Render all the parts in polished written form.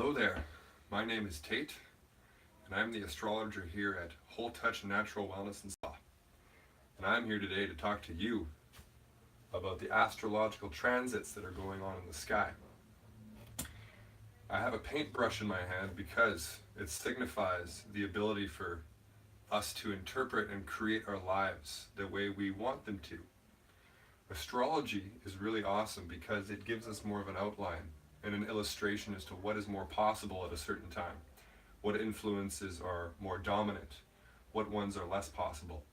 Hello there, my name is Tate, and I'm the astrologer here at Whole Touch Natural Wellness and Spa. And I'm here today to talk to you about the astrological transits that are going on in the sky. I have a paintbrush in my hand because it signifies the ability for us to interpret and create our lives the way we want them to. Astrology is really awesome because it gives us more of an outline and an illustration as to what is more possible at a certain time, what influences are more dominant, what ones are less possible.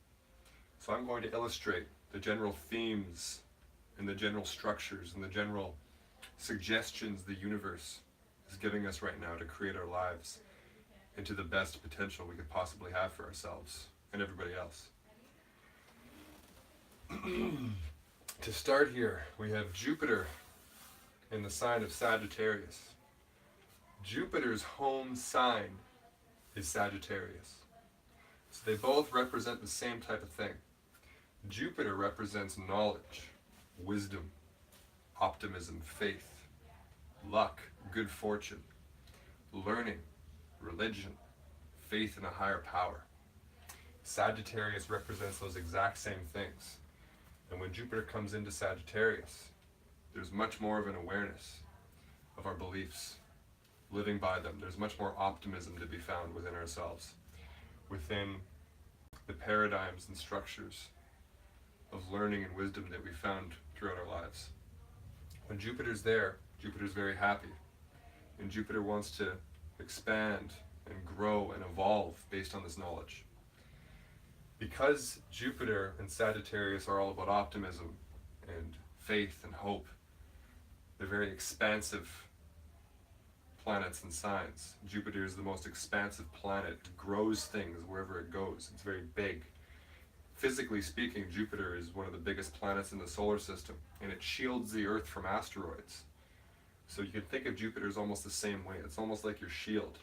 So I'm going to illustrate the general themes and the general structures and the general suggestions the universe is giving us right now to create our lives into the best potential we could possibly have for ourselves and everybody else. To start here, we have Jupiter in the sign of Sagittarius. Jupiter's home sign is Sagittarius. So they both represent the same type of thing. Jupiter represents knowledge, wisdom, optimism, faith, luck, good fortune, learning, religion, faith in a higher power. Sagittarius represents those exact same things. And when Jupiter comes into Sagittarius, there's much more of an awareness of our beliefs, living by them. There's much more optimism to be found within ourselves, within the paradigms and structures of learning and wisdom that we found throughout our lives. When Jupiter's there, Jupiter's very happy. And Jupiter wants to expand and grow and evolve based on this knowledge. Because Jupiter and Sagittarius are all about optimism and faith and hope, they're very expansive planets and signs. Jupiter is the most expansive planet. It grows things wherever it goes. It's very big. Physically speaking, Jupiter is one of the biggest planets in the solar system, and it shields the Earth from asteroids. So you can think of Jupiter as almost the same way. It's almost like your shield.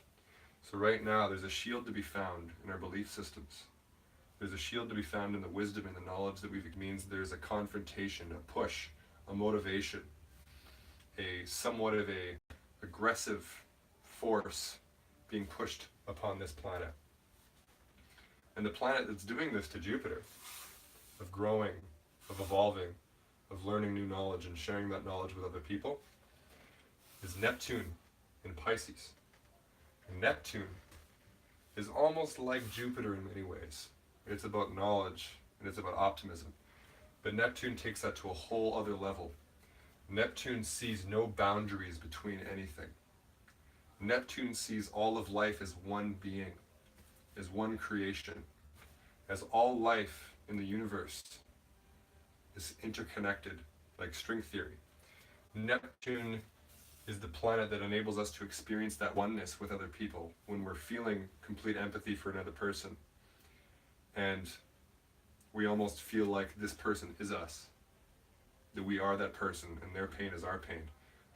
So right now, there's a shield to be found in our belief systems. There's a shield to be found in the wisdom and the knowledge that it means there's a confrontation, a push, a motivation, a somewhat of a aggressive force being pushed upon this planet. And the planet that's doing this to Jupiter, of growing, of evolving, of learning new knowledge and sharing that knowledge with other people, is Neptune in Pisces. And Neptune is almost like Jupiter in many ways. It's about knowledge and it's about optimism. But Neptune takes that to a whole other level. Neptune sees no boundaries between anything. Neptune sees all of life as one being, as one creation, as all life in the universe is interconnected like string theory. Neptune is the planet that enables us to experience that oneness with other people when we're feeling complete empathy for another person. And we almost feel like this person is us, that we are that person and their pain is our pain.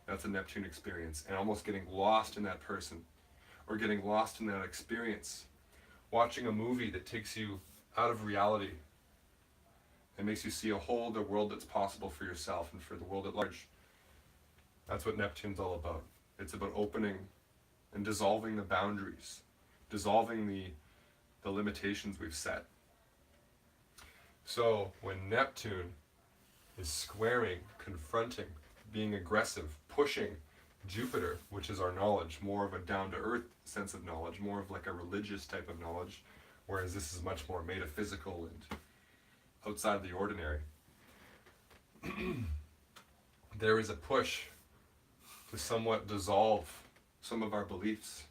That's a Neptune experience, and almost getting lost in that person or getting lost in that experience. Watching a movie that takes you out of reality and makes you see a whole other world that's possible for yourself and for the world at large. That's what Neptune's all about. It's about opening and dissolving the boundaries, dissolving the limitations we've set. So when Neptune is squaring, confronting, being aggressive, pushing Jupiter, which is our knowledge, more of a down-to-earth sense of knowledge, more of like a religious type of knowledge, whereas this is much more metaphysical and outside the ordinary. There is a push to somewhat dissolve some of our beliefs.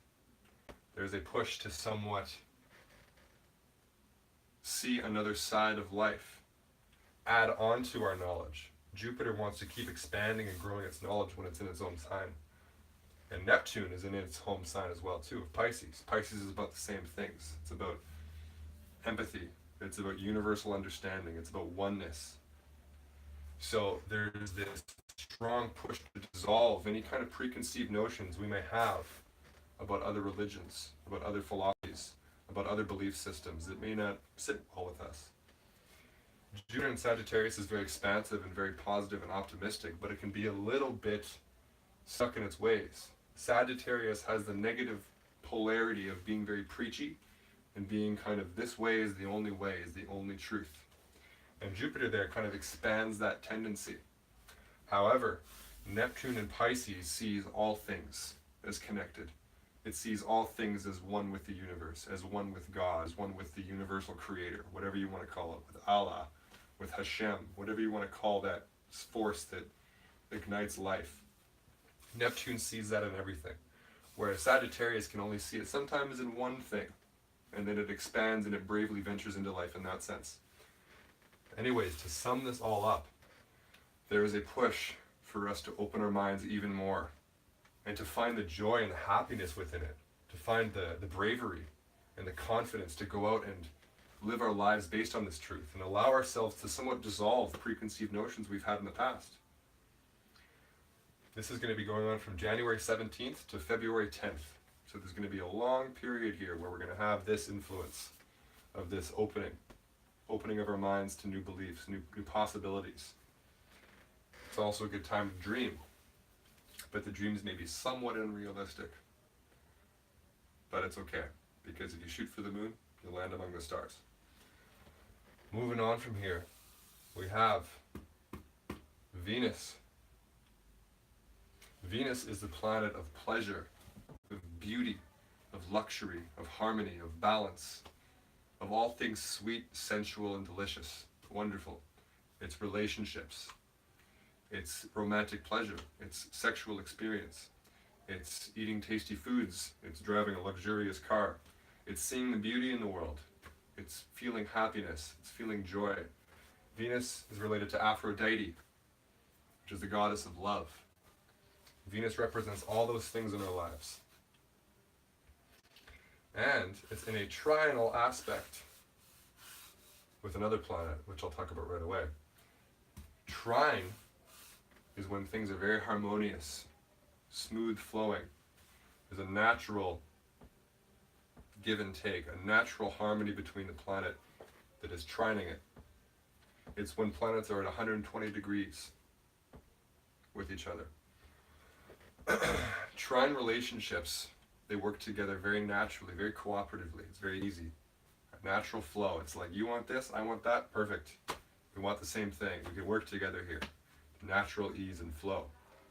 There's a push to somewhat see another side of life, add on to our knowledge. Jupiter wants to keep expanding and growing its knowledge when it's in its own sign. And Neptune is in its home sign as well too, of Pisces. Pisces is about the same things. It's about empathy. It's about universal understanding. It's about oneness. So there's this strong push to dissolve any kind of preconceived notions we may have about other religions, about other philosophies, about other belief systems that may not sit well with us. Jupiter in Sagittarius is very expansive and very positive and optimistic, but it can be a little bit stuck in its ways. Sagittarius has the negative polarity of being very preachy and being kind of this way is the only truth. And Jupiter there kind of expands that tendency. However, Neptune in Pisces sees all things as connected. It sees all things as one with the universe, as one with God, as one with the universal creator, whatever you want to call it, with Allah, with Hashem, whatever you want to call that force that ignites life. Neptune sees that in everything, whereas Sagittarius can only see it sometimes in one thing, and then it expands and it bravely ventures into life in that sense. Anyways, to sum this all up, there is a push for us to open our minds even more and to find the joy and the happiness within it, to find the bravery and the confidence to go out and live our lives based on this truth and allow ourselves to somewhat dissolve preconceived notions we've had in the past. This is going to be going on from January 17th to February 10th. So there's going to be a long period here where we're going to have this influence of this opening of our minds to new beliefs, new possibilities. It's also a good time to dream, but the dreams may be somewhat unrealistic. But it's okay, because if you shoot for the moon, you'll land among the stars. Moving on from here, we have Venus. Venus is the planet of pleasure, of beauty, of luxury, of harmony, of balance, of all things sweet, sensual, and delicious, wonderful. It's relationships. It's romantic pleasure. It's sexual experience. It's eating tasty foods. It's driving a luxurious car. It's seeing the beauty in the world. It's feeling happiness. It's feeling joy. Venus is related to Aphrodite, which is the goddess of love. Venus represents all those things in our lives. And it's in a triangle aspect with another planet, which I'll talk about right away. Trine is when things are very harmonious, smooth flowing. There's a natural give and take, a natural harmony between the planet that is trining it. It's when planets are at 120 degrees with each other. Trine relationships, they work together very naturally, very cooperatively. It's very easy. A natural flow. It's like, you want this, I want that, perfect. We want the same thing. We can work together here. Natural ease and flow.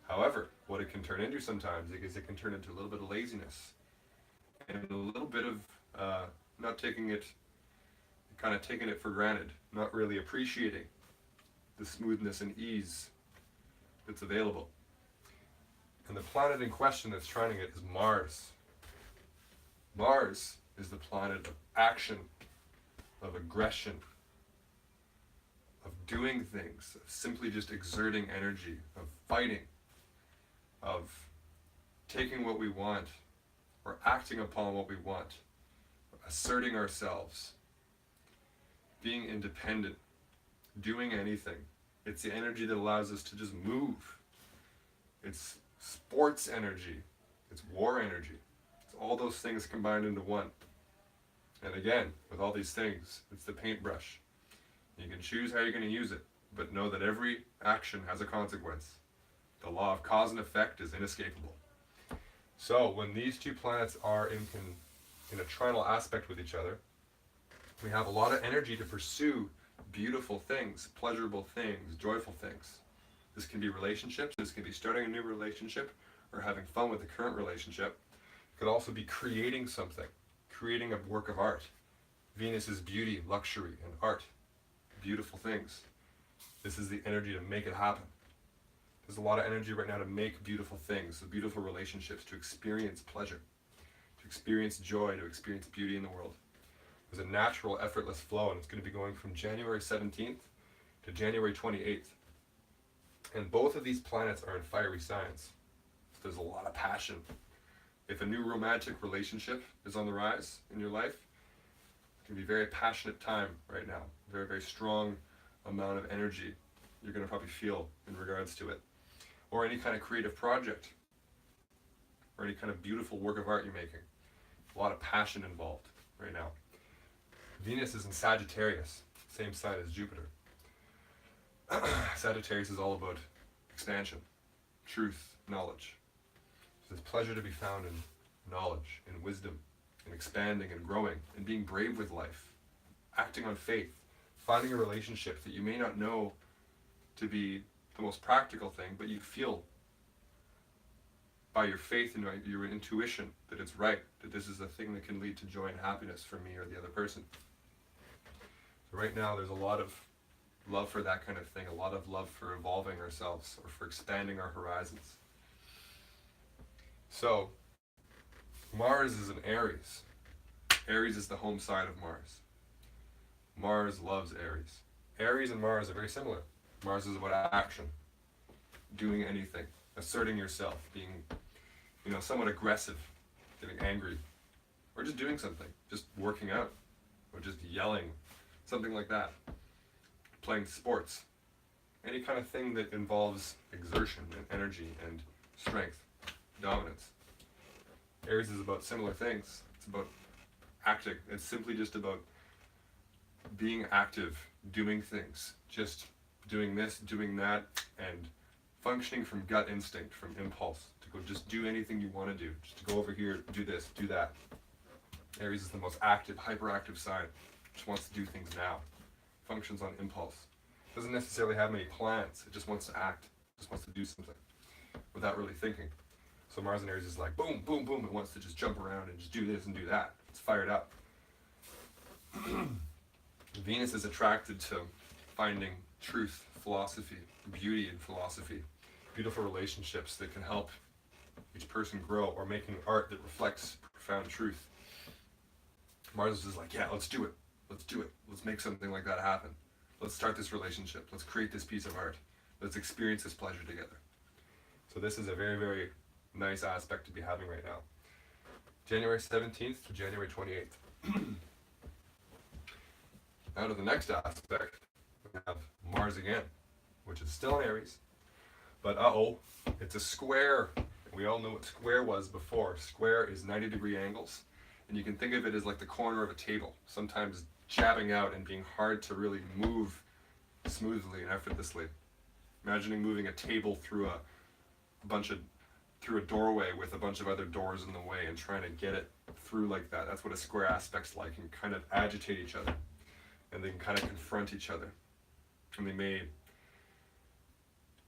However, what it can turn into sometimes is it can turn into a little bit of laziness and a little bit of not taking it, kind of taking it for granted, not really appreciating the smoothness and ease that's available. And the planet in question that's trining it is Mars. Mars is the planet of action, of aggression, of doing things, of simply just exerting energy, of fighting, of taking what we want or acting upon what we want, asserting ourselves, being independent, doing anything. It's the energy that allows us to just move. It's sports energy. It's war energy. It's all those things combined into one. And again, with all these things, it's the paintbrush. You can choose how you're going to use it, but know that every action has a consequence. The law of cause and effect is inescapable. So when these two planets are in a trinal aspect with each other, we have a lot of energy to pursue beautiful things, pleasurable things, joyful things. This can be relationships, this can be starting a new relationship or having fun with the current relationship. It could also be creating something, creating a work of art. Venus is beauty, luxury, and art. Beautiful things. This is the energy to make it happen. There's a lot of energy right now to make beautiful things, so beautiful relationships, to experience pleasure, to experience joy, to experience beauty in the world. There's a natural, effortless flow, and it's going to be going from January 17th to January 28th. And both of these planets are in fiery signs. So there's a lot of passion. If a new romantic relationship is on the rise in your life, it can be a very passionate time right now. Very, very strong amount of energy you're going to probably feel in regards to it. Or any kind of creative project, or any kind of beautiful work of art you're making. A lot of passion involved right now. Venus is in Sagittarius, same sign as Jupiter. Sagittarius is all about expansion, truth, knowledge. There's pleasure to be found in knowledge, in wisdom, in expanding and growing, and being brave with life, acting on faith, finding a relationship that you may not know to be the most practical thing, but you feel by your faith and your intuition that it's right, that this is a thing that can lead to joy and happiness for me or the other person. So right now there's a lot of love for that kind of thing, a lot of love for evolving ourselves or for expanding our horizons. So Mars is an Aries. Aries is the home side of Mars. Mars loves Aries. Aries and Mars are very similar. Mars is about action, doing anything, asserting yourself, being, somewhat aggressive, getting angry, or just doing something, just working out, or just yelling, something like that. Playing sports, any kind of thing that involves exertion and energy and strength, dominance. Aries is about similar things. It's about acting. It's simply just about being active, doing things, just doing this, doing that, and functioning from gut instinct, from impulse, to go just do anything you want to do, just to go over here, do this, do that. Aries is the most active, hyperactive sign. Just wants to do things now. Functions on impulse. Doesn't necessarily have many plans. It just wants to act. Just wants to do something without really thinking. So Mars and Aries is like boom, boom, boom. It wants to just jump around and just do this and do that. It's fired up. Venus is attracted to finding truth, philosophy, beauty in philosophy, beautiful relationships that can help each person grow, or making art that reflects profound truth. Mars is like, yeah, let's do it. Let's do it. Let's make something like that happen. Let's start this relationship. Let's create this piece of art. Let's experience this pleasure together. So this is a very, very nice aspect to be having right now. January 17th to January 28th. Now to the next aspect, we have Mars again, which is still in Aries, but it's a square. We all know what square was before. Square is 90-degree angles, and you can think of it as like the corner of a table, sometimes jabbing out and being hard to really move smoothly and effortlessly. Imagining moving a table through a doorway with a bunch of other doors in the way and trying to get it through like that. That's what a square aspect's like, and kind of agitate each other, and they can kind of confront each other, and they may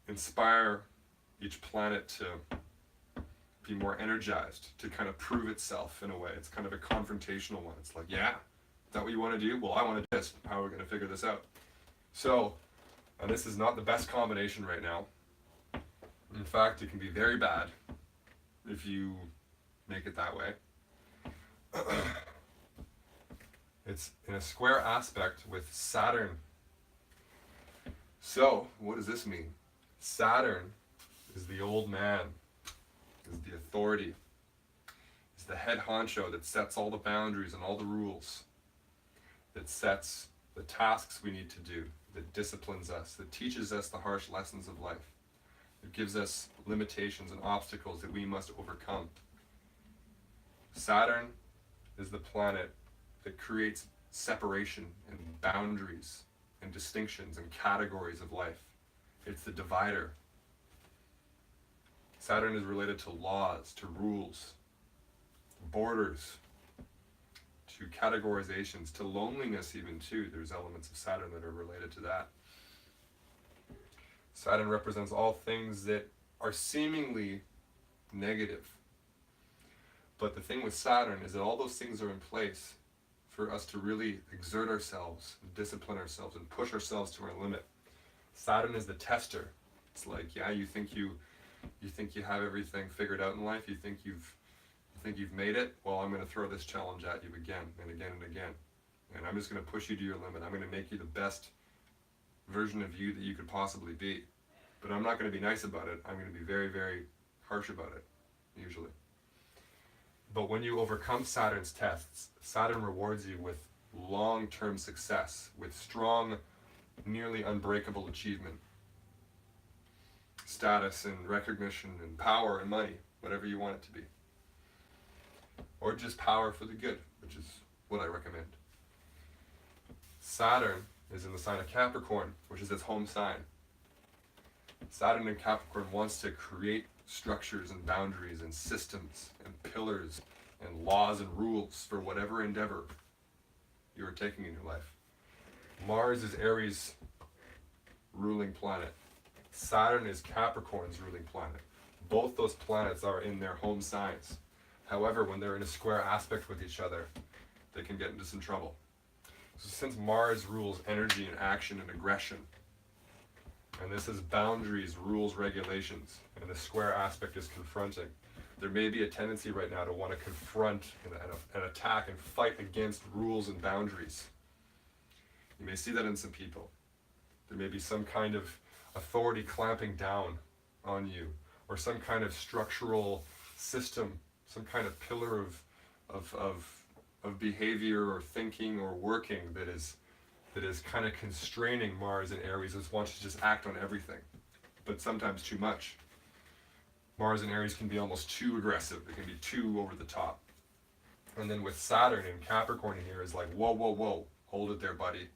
inspire each planet to be more energized, to kind of prove itself in a way. It's kind of a confrontational one. It's like, yeah, is that what you want to do? Well, I want to do this. How are we going to figure this out? So, and this is not the best combination right now. In fact, it can be very bad if you make it that way. It's in a square aspect with Saturn. So, what does this mean? Saturn is the old man, is the authority, is the head honcho that sets all the boundaries and all the rules, that sets the tasks we need to do, that disciplines us, that teaches us the harsh lessons of life. It gives us limitations and obstacles that we must overcome. Saturn is the planet that creates separation and boundaries and distinctions and categories of life. It's the divider. Saturn is related to laws, to rules, borders, to categorizations, to loneliness even too. There's elements of Saturn that are related to that. Saturn represents all things that are seemingly negative. But the thing with Saturn is that all those things are in place for us to really exert ourselves, discipline ourselves, and push ourselves to our limit. Saturn is the tester. It's like, yeah, you think you have everything figured out in life, you think you've made it. Well, I'm going to throw this challenge at you again and again and again. And I'm just going to push you to your limit. I'm going to make you the best version of you that you could possibly be. But I'm not going to be nice about it. I'm going to be very, very harsh about it, usually. But when you overcome Saturn's tests, Saturn rewards you with long-term success, with strong, nearly unbreakable achievement, status and recognition and power and money, whatever you want it to be. Or just power for the good, which is what I recommend. Saturn is in the sign of Capricorn, which is its home sign. Saturn in Capricorn wants to create structures and boundaries and systems and pillars and laws and rules for whatever endeavor you are taking in your life. Mars is Aries' ruling planet. Saturn is Capricorn's ruling planet. Both those planets are in their home signs. However, when they're in a square aspect with each other, they can get into some trouble. So since Mars rules energy and action and aggression, and this is boundaries, rules, regulations, and the square aspect is confronting, there may be a tendency right now to want to confront and attack and fight against rules and boundaries. You may see that in some people. There may be some kind of authority clamping down on you, or some kind of structural system, some kind of pillar of behavior or thinking or working that is kind of constraining Mars and Aries. It wants to just act on everything, but sometimes too much. Mars and Aries can be almost too aggressive. It can be too over the top. And then with Saturn and Capricorn in here is like, whoa, whoa, whoa, hold it there, buddy.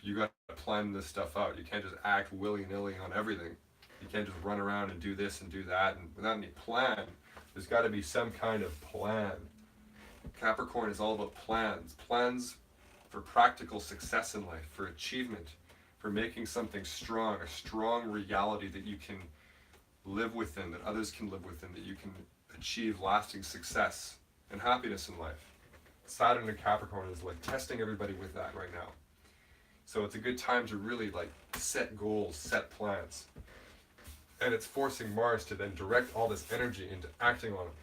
You got to plan this stuff out. You can't just act willy-nilly on everything. You can't just run around and do this and do that and without any plan. There's got to be some kind of plan. Capricorn is all about plans. Plans for practical success in life, for achievement, for making something strong, a strong reality that you can live within, that others can live within, that you can achieve lasting success and happiness in life. Saturn and Capricorn is like testing everybody with that right now. So it's a good time to really like set goals, set plans. And it's forcing Mars to then direct all this energy into acting on them.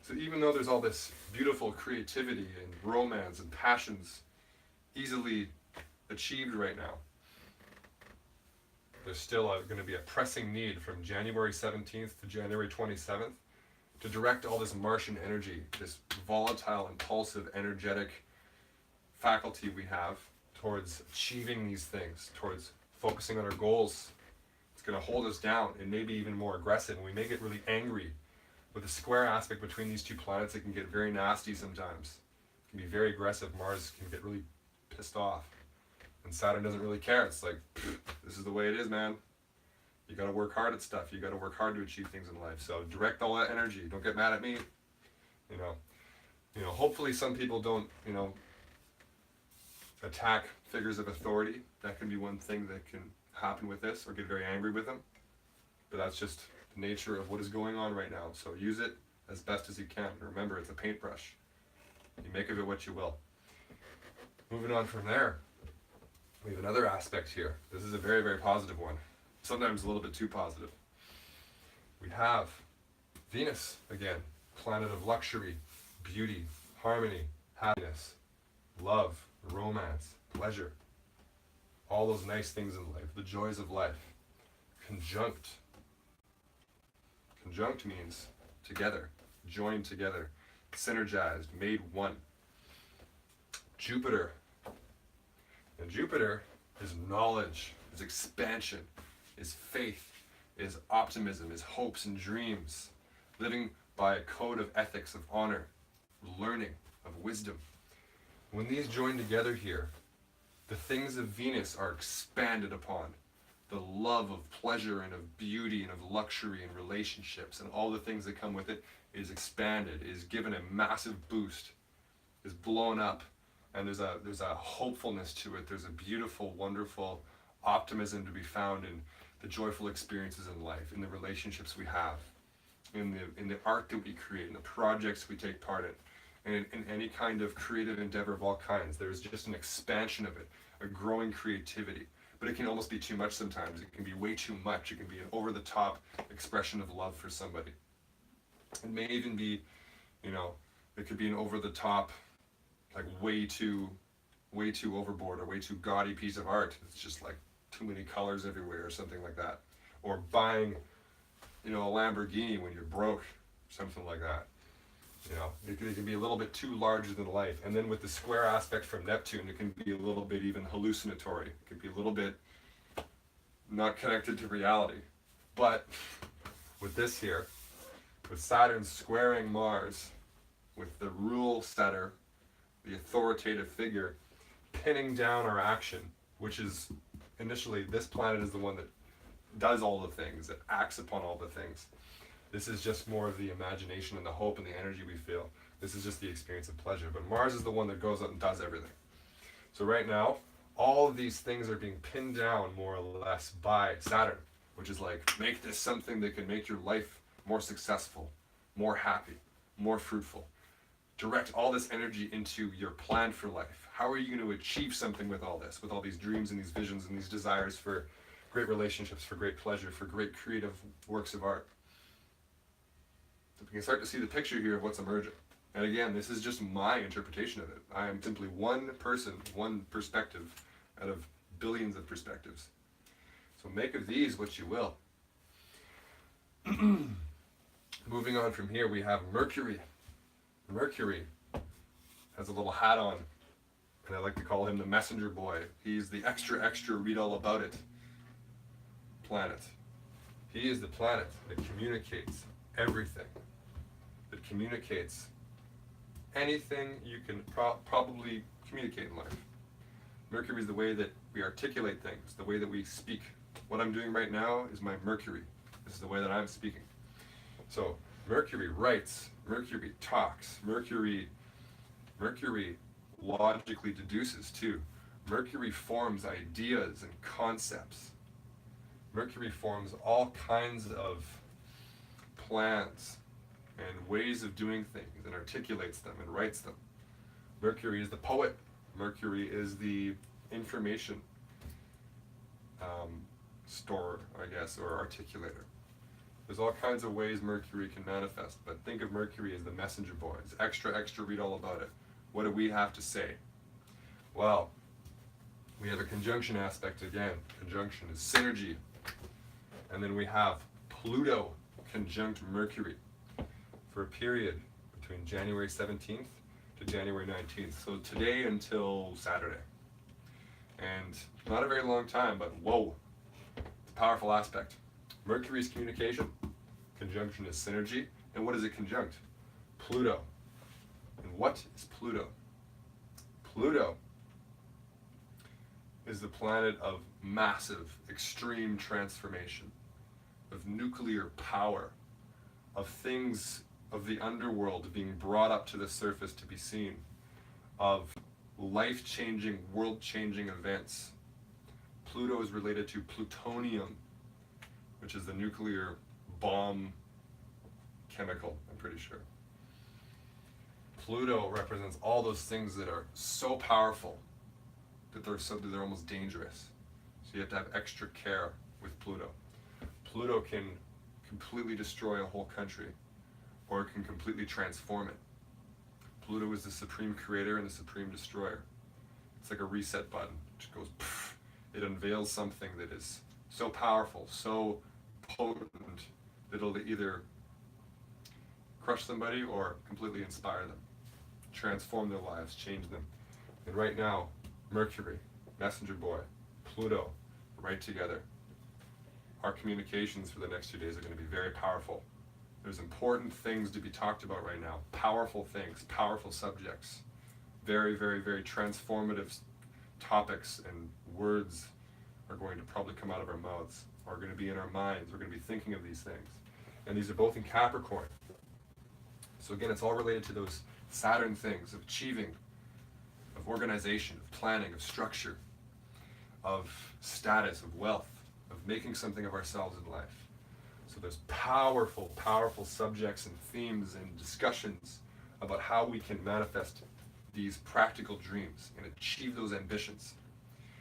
So even though there's all this beautiful creativity and romance and passions easily achieved right now, there's still going to be a pressing need from January 17th to January 27th to direct all this Martian energy, this volatile, impulsive, energetic faculty we have towards achieving these things, towards focusing on our goals. It's going to hold us down and maybe even more aggressive, and we may get really angry. With the square aspect between these two planets, it can get very nasty sometimes. It can be very aggressive. Mars can get really pissed off. And Saturn doesn't really care. It's like, this is the way it is, man. You got to work hard at stuff. You got to work hard to achieve things in life. So direct all that energy. Don't get mad at me. You know, hopefully some people don't, attack figures of authority. That can be one thing that can happen with this, or get very angry with them. But that's just the nature of what is going on right now. So use it as best as you can. Remember, it's a paintbrush. You make of it what you will. Moving on from there, we have another aspect here. This is a very, very positive one. Sometimes a little bit too positive. We have Venus again, planet of luxury, beauty, harmony, happiness, love, romance, pleasure. All those nice things in life, the joys of life. Conjunct. Conjunct means together, joined together, synergized, made one. Jupiter. And Jupiter is knowledge, is expansion, is faith, is optimism, is hopes and dreams, living by a code of ethics, of honor, learning, of wisdom. When these join together here, the things of Venus are expanded upon. The love of pleasure and of beauty and of luxury and relationships and all the things that come with it is expanded, is given a massive boost, is blown up, and there's a hopefulness to it. There's a beautiful, wonderful optimism to be found in the joyful experiences in life, in the relationships we have, in the art that we create, in the projects we take part in, and in any kind of creative endeavor of all kinds. There's just an expansion of it, a growing creativity. But it can almost be too much sometimes. It can be way too much. It can be an over-the-top expression of love for somebody. It may even be, it could be an over-the-top, like way too overboard or way too gaudy piece of art. It's just like too many colors everywhere or something like that. Or buying, a Lamborghini when you're broke, something like that. It can be a little bit too larger than life. And then with the square aspect from Neptune, it can be a little bit even hallucinatory. It can be a little bit not connected to reality. But with this here, with Saturn squaring Mars, with the rule setter, the authoritative figure, pinning down our action, which is initially, this planet is the one that does all the things, that acts upon all the things. This is just more of the imagination and the hope and the energy we feel. This is just the experience of pleasure. But Mars is the one that goes out and does everything. So right now, all of these things are being pinned down more or less by Saturn, which is like, make this something that can make your life more successful, more happy, more fruitful. Direct all this energy into your plan for life. How are you going to achieve something with all this, with all these dreams and these visions and these desires for great relationships, for great pleasure, for great creative works of art? So we can start to see the picture here of what's emerging. And again, this is just my interpretation of it. I am simply one person, one perspective out of billions of perspectives. So make of these what you will. Moving on from here, we have Mercury. Mercury has a little hat on, and I like to call him the messenger boy. He's the extra, read all about it planet. He is the planet that communicates everything, that communicates anything you can probably communicate in life. Mercury is the way that we articulate things, the way that we speak. What I'm doing right now is my Mercury. This is the way that I'm speaking. So Mercury writes, Mercury talks, Mercury logically deduces too. Mercury forms ideas and concepts. Mercury forms all kinds of plans and ways of doing things and articulates them and writes them. Mercury is the poet. Mercury is the information store, I guess, or articulator. There's all kinds of ways Mercury can manifest, but think of Mercury as the messenger boy. It's extra, read all about it. What do we have to say? Well, we have a conjunction aspect again. Conjunction is synergy. And then we have Pluto conjunct Mercury for a period between January 17th to January 19th. So today until Saturday. And not a very long time, but whoa, it's a powerful aspect. Mercury is communication, conjunction is synergy, and what is it conjunct? Pluto. And what is Pluto? Pluto is the planet of massive, extreme transformation, of nuclear power, of things of the underworld being brought up to the surface to be seen, of life-changing, world-changing events. Pluto is related to plutonium, which is the nuclear bomb chemical, I'm pretty sure. Pluto represents all those things that are so powerful that they're almost dangerous. So you have to have extra care with Pluto. Pluto can completely destroy a whole country, or it can completely transform it. Pluto is the supreme creator and the supreme destroyer. It's like a reset button. It just goes, poof. It unveils something that is so powerful, so potent, that it'll either crush somebody or completely inspire them, transform their lives, change them. And right now, Mercury, messenger boy, Pluto, right together. Our communications for the next 2 days are going to be very powerful. There's important things to be talked about right now. Powerful things, powerful subjects. Very, very transformative topics and words are going to probably come out of our mouths, are going to be in our minds. We're going to be thinking of these things. And these are both in Capricorn. So again, it's all related to those Saturn things of achieving, of organization, of planning, of structure, of status, of wealth, of making something of ourselves in life. So there's powerful subjects and themes and discussions about how we can manifest these practical dreams and achieve those ambitions.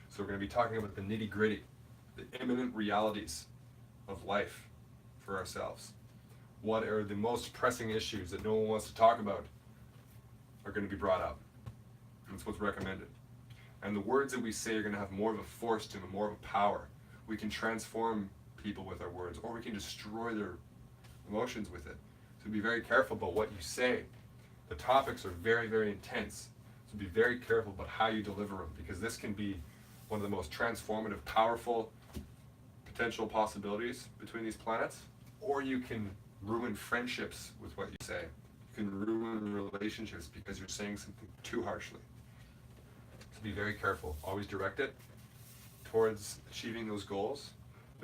So we're going to be talking about the nitty-gritty, the imminent realities of life for ourselves. What are the most pressing issues that no one wants to talk about are going to be brought up. That's what's recommended. And the words that we say are going to have more of a force to them, more of a power. We can transform people with our words, or we can destroy their emotions with it. So be very careful about what you say. The topics are very intense. So be very careful about how you deliver them, because this can be one of the most transformative, powerful potential possibilities between these planets, or you can ruin friendships with what you say. You can ruin relationships because you're saying something too harshly. So be very careful. Always direct it towards achieving those goals,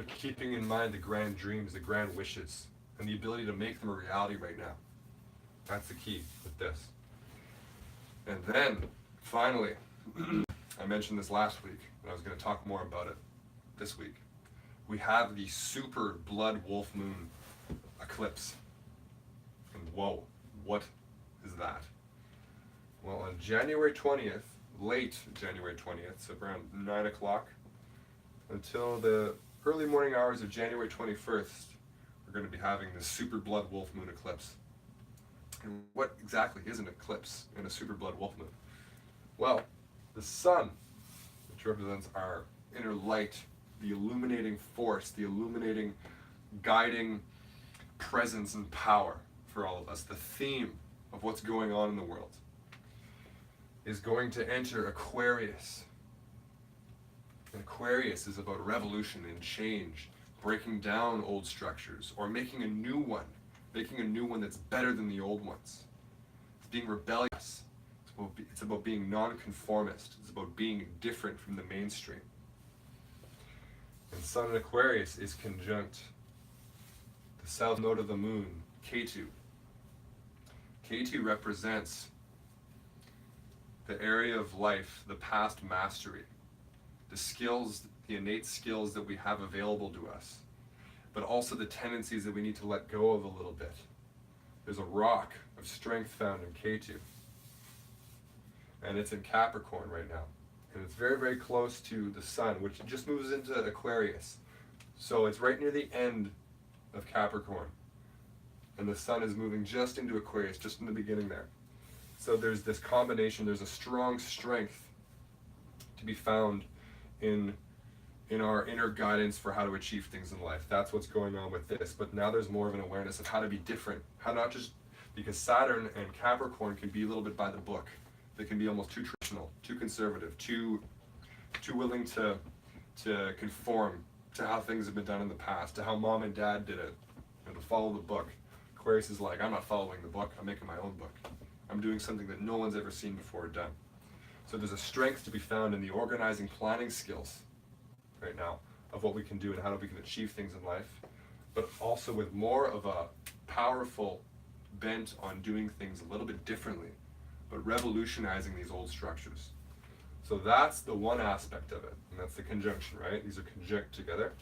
but keeping in mind the grand dreams, the grand wishes, and the ability to make them a reality right now. That's the key with this. And then, finally, I mentioned this last week, and I was going to talk more about it this week. We have the super blood wolf moon eclipse. And whoa, what is that? Well, on January 20th, late January 20th, so around 9 o'clock, until the early morning hours of January 21st, we're going to be having this super blood wolf moon eclipse. And what exactly is an eclipse in a super blood wolf moon? Well, the sun, which represents our inner light, the illuminating force, the illuminating, guiding presence and power for all of us, the theme of what's going on in the world, is going to enter Aquarius. And Aquarius is about revolution and change, breaking down old structures, or making a new one that's better than the old ones. It's being rebellious. It's about being nonconformist. It's about being different from the mainstream. And Sun in Aquarius is conjunct the south node of the moon, Ketu. Ketu represents the area of life, the past mastery, the skills, the innate skills that we have available to us, but also the tendencies that we need to let go of a little bit. There's a rock of strength found in Ketu, and it's in Capricorn right now. And it's very, very close to the sun, which just moves into Aquarius. So it's right near the end of Capricorn. And the sun is moving just into Aquarius, just in the beginning there. So there's this combination, there's a strong strength to be found in our inner guidance for how to achieve things in life. That's what's going on with this. But now there's more of an awareness of how to be different. How not just, because Saturn and Capricorn can be a little bit by the book. They can be almost too traditional, too conservative, too willing to conform to how things have been done in the past, to how mom and dad did it, and to follow the book. Aquarius is like, I'm not following the book, I'm making my own book. I'm doing something that no one's ever seen before or done. So there's a strength to be found in the organizing, planning skills right now of what we can do and how we can achieve things in life, but also with more of a powerful bent on doing things a little bit differently, but revolutionizing these old structures. So that's the one aspect of it, and that's the conjunction, right? These are conjunct together.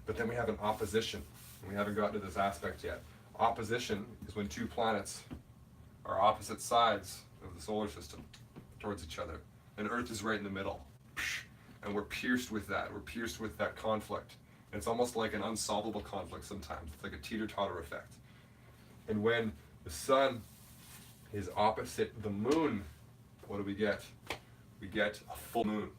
But then we have an opposition, and we haven't gotten to this aspect yet. Opposition is when two planets are opposite sides of the solar system towards each other, and Earth is right in the middle. And we're pierced with that. We're pierced with that conflict. And it's almost like an unsolvable conflict sometimes. It's like a teeter-totter effect. And when the sun is opposite the moon, what do we get? We get a full moon.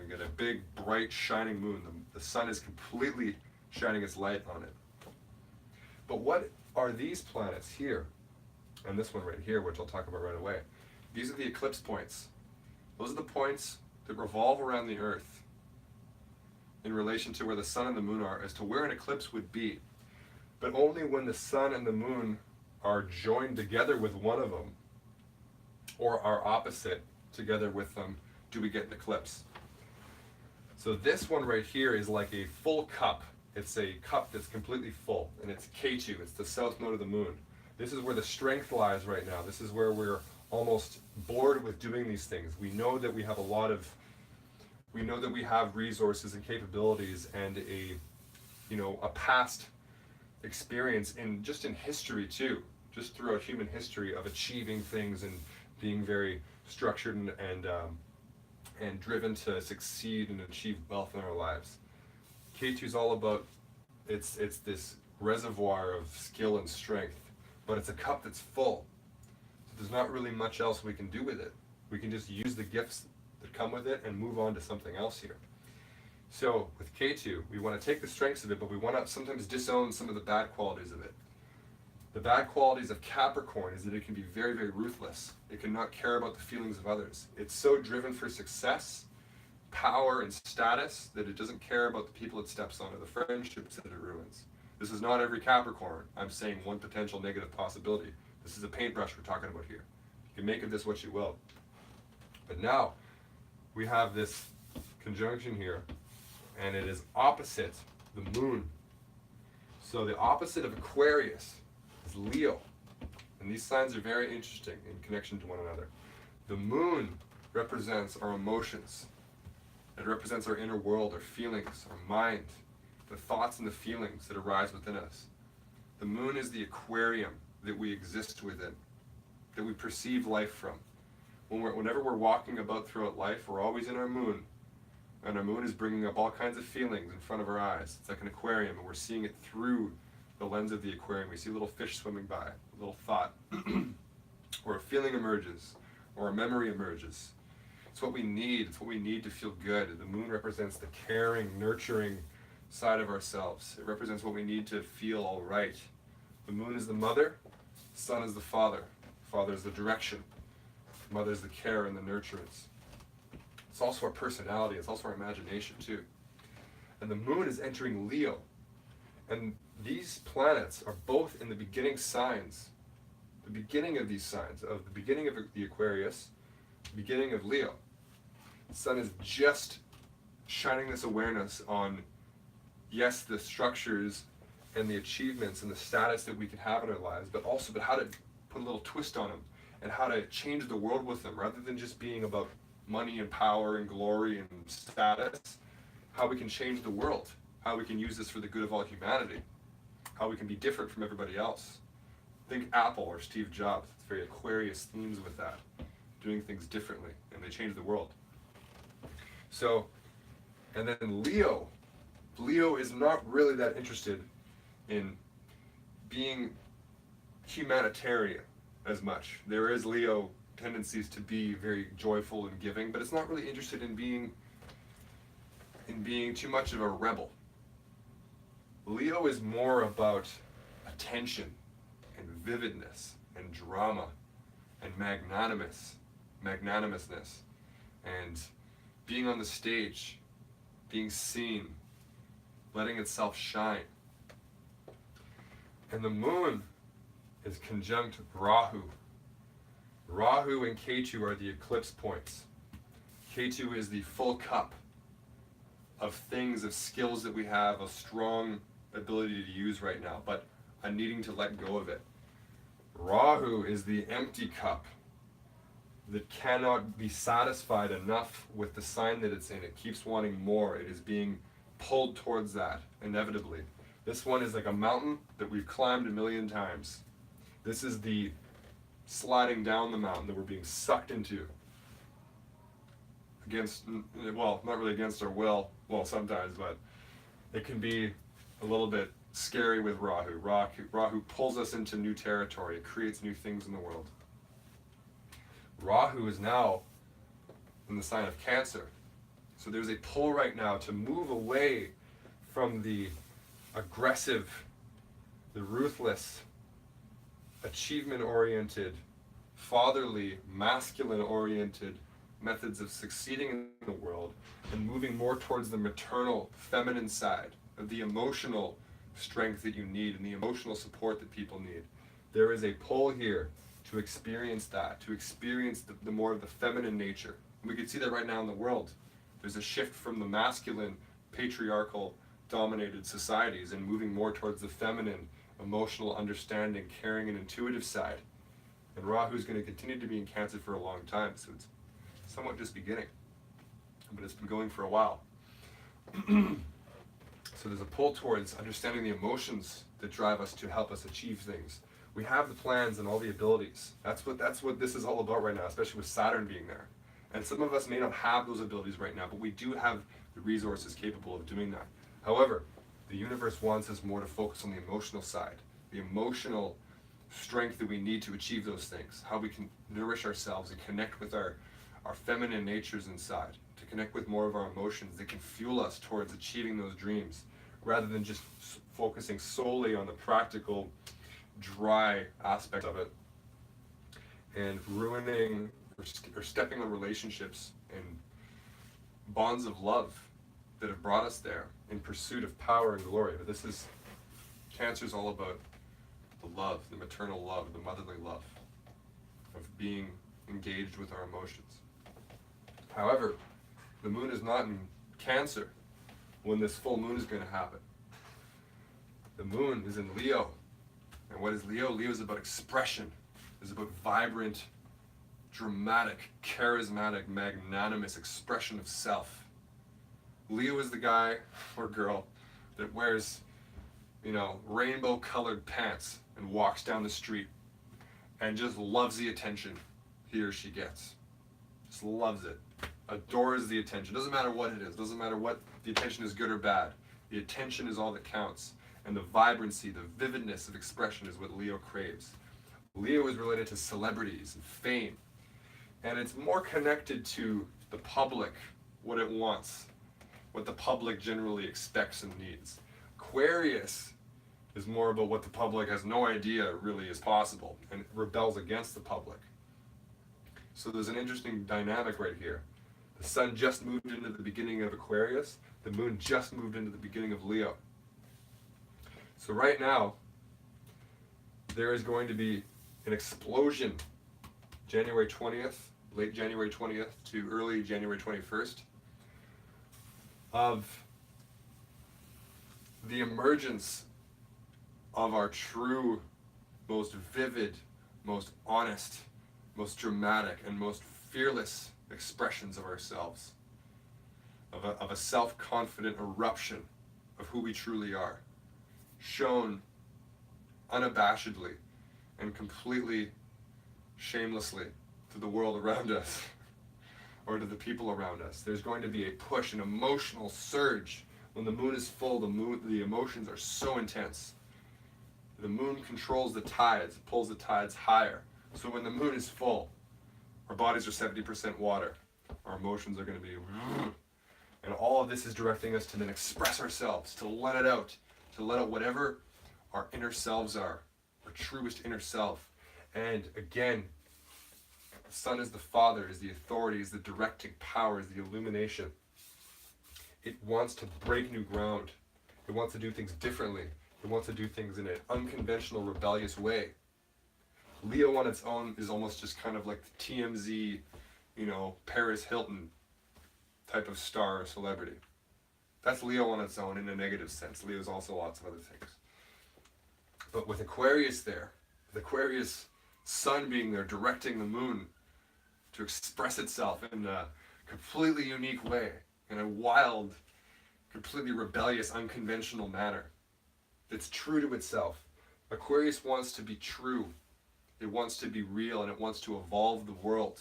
We get a big, bright, shining moon. The sun is completely shining its light on it. But what are these planets here? And this one right here, which I'll talk about right away. These are the eclipse points. Those are the points that revolve around the Earth in relation to where the sun and the moon are, as to where an eclipse would be. But only when the sun and the moon are joined together with one of them, or are opposite together with them, do we get an eclipse. So this one right here is like a full cup. It's a cup that's completely full, and it's Ketu, it's the south node of the moon. This is where the strength lies right now. This is where we're almost bored with doing these things. We know that we have we have resources and capabilities and a past experience in history too, just throughout human history, of achieving things and being very structured and driven to succeed and achieve wealth in our lives. Ketu is all about, it's this reservoir of skill and strength, but it's a cup that's full. So there's not really much else we can do with it. We can just use the gifts that come with it and move on to something else here. So with Ketu, we want to take the strengths of it, but we want to sometimes disown some of the bad qualities of it. The bad qualities of Capricorn is that it can be very, very ruthless. It cannot care about the feelings of others. It's so driven for success, power, and status that it doesn't care about the people it steps on or the friendships that it ruins. This is not every Capricorn. I'm saying one potential negative possibility. This is a paintbrush we're talking about here. You can make of this what you will. But now, we have this conjunction here, and it is opposite the moon. So the opposite of Aquarius is Leo. And these signs are very interesting in connection to one another. The moon represents our emotions. It represents our inner world, our feelings, our mind, the thoughts and the feelings that arise within us. The moon is the aquarium that we exist within, that we perceive life from. Whenever we're walking about throughout life, we're always in our moon. And our moon is bringing up all kinds of feelings in front of our eyes. It's like an aquarium, and we're seeing it through the lens of the aquarium. We see a little fish swimming by, a little thought, or a feeling emerges, or a memory emerges. It's what we need. It's what we need to feel good. The moon represents the caring, nurturing side of ourselves. It represents what we need to feel all right. The moon is the mother, the sun is the father. Father is the direction. Mother is the care and the nurturance. It's also our personality. It's also our imagination too. And the moon is entering Leo. And these planets are both in the beginning signs, the beginning of these signs, of the beginning of the Aquarius, the beginning of Leo. The sun is just shining this awareness on, yes, the structures and the achievements and the status that we can have in our lives, but how to put a little twist on them and how to change the world with them, rather than just being about money and power and glory and status. How we can change the world, how we can use this for the good of all humanity, how we can be different from everybody else. Think Apple or Steve Jobs. It's very Aquarius themes with that, doing things differently, and they change the world. So, and then Leo. Leo is not really that interested in being humanitarian as much. There is Leo tendencies to be very joyful and giving, but it's not really interested in being too much of a rebel. Leo is more about attention and vividness and drama and magnanimousness and being on the stage, being seen, letting itself shine. And the moon is conjunct Rahu. Rahu and Ketu are the eclipse points. Ketu is the full cup of things, of skills that we have, a strong ability to use right now, but a needing to let go of it. Rahu is the empty cup that cannot be satisfied enough with the sign that it's in. It keeps wanting more. It is being pulled towards that, inevitably. This one is like a mountain that we've climbed a million times. This is the sliding down the mountain that we're being sucked into. Against, well, not really against our will, well, sometimes, but it can be a little bit scary with Rahu. Rahu pulls us into new territory. It creates new things in the world. Rahu is now in the sign of Cancer. So there's a pull right now to move away from the aggressive, the ruthless, achievement-oriented, fatherly, masculine-oriented methods of succeeding in the world, and moving more towards the maternal, feminine side of the emotional strength that you need and the emotional support that people need. There is a pull here to experience that, to experience the more of the feminine nature. And we can see that right now in the world. There's a shift from the masculine, patriarchal, dominated societies and moving more towards the feminine, emotional, understanding, caring, and intuitive side. And Rahu is going to continue to be in Cancer for a long time, so it's somewhat just beginning. But it's been going for a while. So there's a pull towards understanding the emotions that drive us to help us achieve things. We have the plans and all the abilities. That's what this is all about right now, especially with Saturn being there. And some of us may not have those abilities right now, but we do have the resources capable of doing that. However, the universe wants us more to focus on the emotional side, the emotional strength that we need to achieve those things, how we can nourish ourselves and connect with our feminine natures inside, to connect with more of our emotions that can fuel us towards achieving those dreams, rather than just focusing solely on the practical, dry aspect of it and ruining or stepping on relationships and bonds of love that have brought us there in pursuit of power and glory. But this is, Cancer is all about the love, the maternal love, the motherly love of being engaged with our emotions. However, the moon is not in Cancer when this full moon is going to happen. The moon is in Leo. And what is Leo? Leo is about expression. It's about vibrant, dramatic, charismatic, magnanimous expression of self. Leo is the guy or girl that wears, rainbow colored pants and walks down the street and just loves the attention he or she gets. Just loves it. Adores the attention. Doesn't matter what it is. Doesn't matter what the attention is, good or bad. The attention is all that counts. And the vibrancy, the vividness of expression is what Leo craves. Leo is related to celebrities and fame. And it's more connected to the public, what it wants, what the public generally expects and needs. Aquarius is more about what the public has no idea really is possible and rebels against the public. So there's an interesting dynamic right here. The sun just moved into the beginning of Aquarius. The moon just moved into the beginning of Leo. So right now, there is going to be an explosion January 20th, late January 20th to early January 21st, of the emergence of our true, most vivid, most honest, most dramatic, and most fearless expressions of ourselves, of a self-confident eruption of who we truly are, shown unabashedly and completely shamelessly to the world around us or to the people around us. There's going to be a push, an emotional surge. When the moon is full, the emotions are so intense. The moon controls the tides, pulls the tides higher. So when the moon is full, our bodies are 70% water. Our emotions are going to be, and all of this is directing us to then express ourselves, to let it out whatever our inner selves are, our truest inner self. And again, the sun is the father, is the authority, is the directing power, is the illumination. It wants to break new ground. It wants to do things differently. It wants to do things in an unconventional, rebellious way. Leo on its own is almost just kind of like the TMZ, Paris Hilton type of star or celebrity. That's Leo on its own in a negative sense. Leo's also lots of other things. But with Aquarius there, with Aquarius sun being there, directing the moon to express itself in a completely unique way, in a wild, completely rebellious, unconventional manner that's true to itself. Aquarius wants to be true. It wants to be real, and it wants to evolve the world.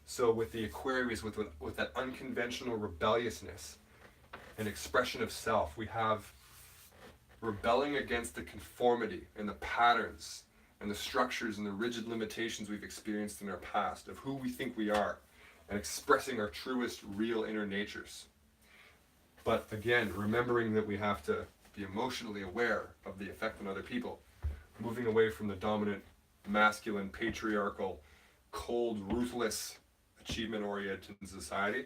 So with the Aquarius, with that unconventional rebelliousness and expression of self, we have rebelling against the conformity and the patterns and the structures and the rigid limitations we've experienced in our past of who we think we are, and expressing our truest, real inner natures. But again, remembering that we have to be emotionally aware of the effect on other people, moving away from the dominant, masculine, patriarchal, cold, ruthless, achievement-oriented society,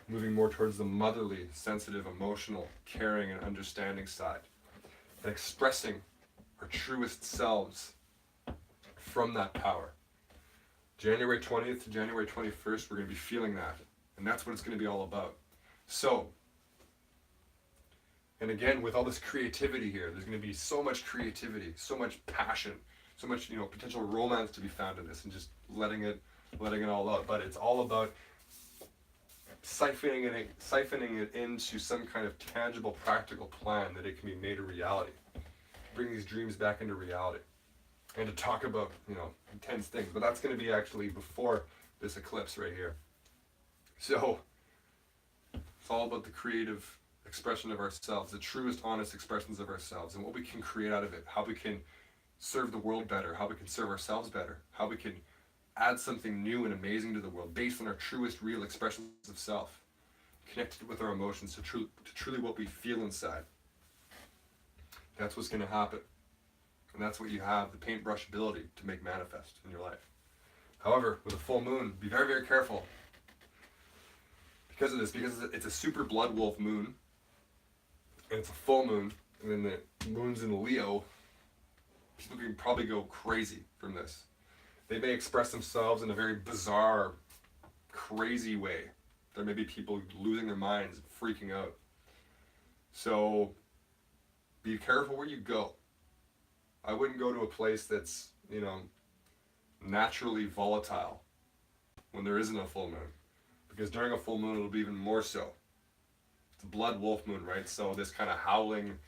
moving more towards the motherly, sensitive, emotional, caring, and understanding side, and expressing our truest selves from that power. January 20th to January 21st, we're going to be feeling that, and that's what it's going to be all about. So, and again, with all this creativity here, there's going to be so much creativity, so much passion, so much, potential romance to be found in this, and just letting it all out. But it's all about siphoning it into some kind of tangible, practical plan that it can be made a reality. Bring these dreams back into reality, and to talk about, intense things. But that's going to be actually before this eclipse right here. So it's all about the creative expression of ourselves, the truest, honest expressions of ourselves, and what we can create out of it, how we can serve the world better, how we can serve ourselves better, how we can add something new and amazing to the world based on our truest, real expressions of self, connected with our emotions to truly what we feel inside. That's what's going to happen. And that's what you have, the paintbrush ability to make manifest in your life. However, with a full moon, be very, very careful. Because of this, because it's a super blood wolf moon, and it's a full moon, and then the moon's in Leo, people can probably go crazy from this. They may express themselves in a very bizarre, crazy way. There may be people losing their minds, freaking out. So Be careful where you go. I wouldn't go to a place that's, naturally volatile when there isn't a full moon. Because during a full moon, it'll be even more so. It's a blood wolf moon, right? So this kind of howling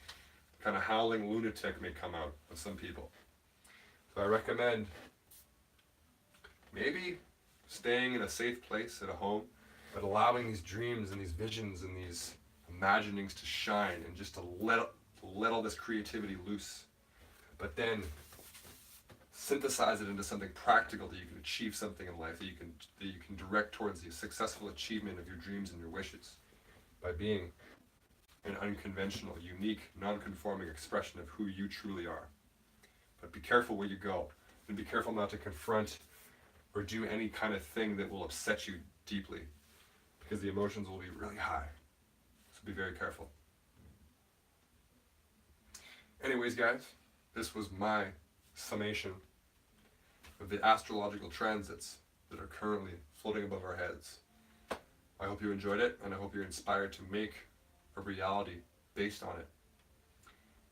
lunatic may come out of some people. So I recommend maybe staying in a safe place at a home, but allowing these dreams and these visions and these imaginings to shine and just to let all this creativity loose. But then synthesize it into something practical that you can achieve something in life, that you can direct towards the successful achievement of your dreams and your wishes by being an unconventional, unique, non-conforming expression of who you truly are. But be careful where you go, and be careful not to confront or do any kind of thing that will upset you deeply, because the emotions will be really high. So be very careful. Anyways, guys, this was my summation of the astrological transits that are currently floating above our heads. I hope you enjoyed it, and I hope you're inspired to make a reality based on it.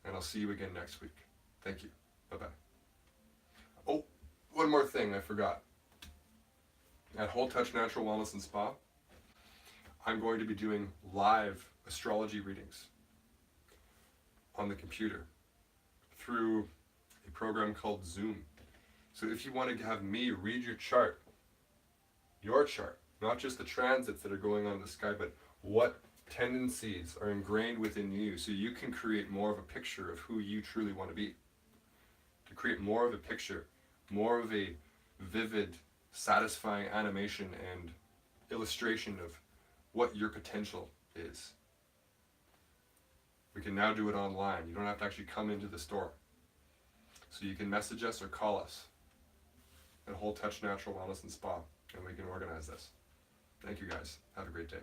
And I'll see you again next week. Thank you. Bye-bye. Oh, one more thing I forgot. At Whole Touch Natural Wellness and Spa, I'm going to be doing live astrology readings on the computer through a program called Zoom. So if you want to have me read your chart, not just the transits that are going on in the sky, but what tendencies are ingrained within you, so you can create more of a picture of who you truly want to be. To create more of a picture, more of a vivid, satisfying animation and illustration of what your potential is. We can now do it online. You don't have to actually come into the store. So you can message us or call us at Whole Touch Natural Wellness and Spa, and we can organize this. Thank you guys. Have a great day.